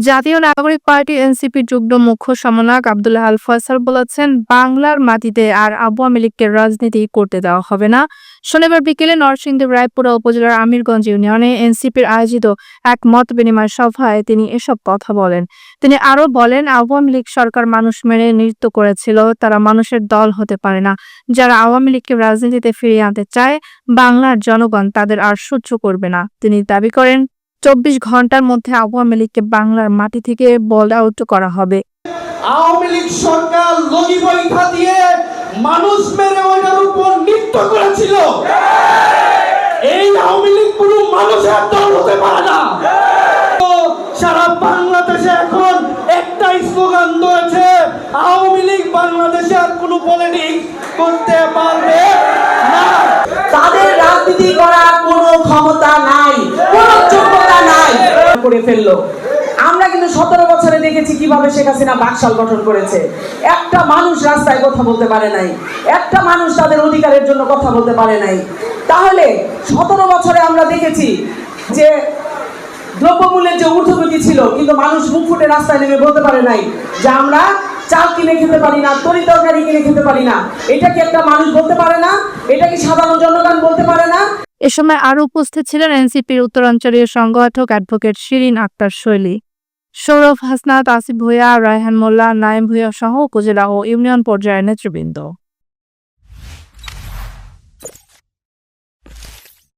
জাতীয় নাগরিক পার্টি এনসিপির যুগ্ম মুখ্য সমন্বয়ক আব্দুল্লাহ আল ফয়সাল বলেছেন, বাংলার মাটিতে আর আওয়ামী লীগকে রাজনীতি করতে দেওয়া হবে না। শনিবার বিকেলে নরসিংদীর রায়পুরা উপজেলার আমিরগঞ্জ ইউনিয়নে এনসিপির আয়োজিত এক মত বিনিময় সভায় তিনি এসব কথা বলেন। তিনি আরও বলেন, আওয়ামী লীগ সরকার মানুষ মেরে নৃত্য করেছিল, তারা মানুষের দল হতে পারে না। যারা আওয়ামী লীগকে রাজনীতিতে ফিরিয়ে আনতে চায়, বাংলার জনগণ তাদের আর সহ্য করবে না। তিনি দাবি করেন, 24 ঘন্টার মধ্যে আওয়ামী লীগকে বাংলার মাটি থেকে বল আউট করা হবে। আওয়ামী লীগ সরকার লগি পরীক্ষা দিয়ে মানুষ মেরে ওইটার উপর নৃত্য করেছিল। এই আওয়ামী লীগ কোনো মানুষের দল হতে পারে না। সারা বাংলাদেশে এখন একটাই স্লোগান রয়েছে, আওয়ামী লীগ বাংলাদেশে আর কোনো পলিটিক্স করতে পারবে না। তাদের রাজনীতি করার কোনো ক্ষমতা নাই, কোনো যোগ্যতা নাই করে ফেললো। আমরা কিন্তু 17 বছরে দেখেছি কিভাবে শেখ হাসিনা বাকশাল গঠন করেছে। একটা মানুষ রাস্তায় কথা বলতে পারে নাই, একটা মানুষ তাদের অধিকারের জন্য কথা বলতে পারে নাই। তাহলে 17 বছরে আমরা দেখেছি যে দ্রব্যমূল্যের যে ঊর্ধ্বগতি ছিল, কিন্তু মানুষ মুখ ফুটে রাস্তায় নেমে বলতে পারে নাই যে আমরা চাল কিনে খেতে পারি না, তরি তরকারি কিনে খেতে পারি না। এটা কি একটা মানুষ বলতে পারে না? এটা কি সাধারণ জনগণ বলতে পারে না? এ সময় আরও উপস্থিত ছিলেন এনসিপির উত্তরাঞ্চলীয় সংগঠক অ্যাডভোকেট শিরিন আক্তার শৈলী, সৌরভ হাসনাত, আসিফ ভূঁইয়া, রায়হান মোল্লা, নাইম ভূঁইয়া সহ উপজেলা ও ইউনিয়ন পর্যায়ের নেতৃবৃন্দ।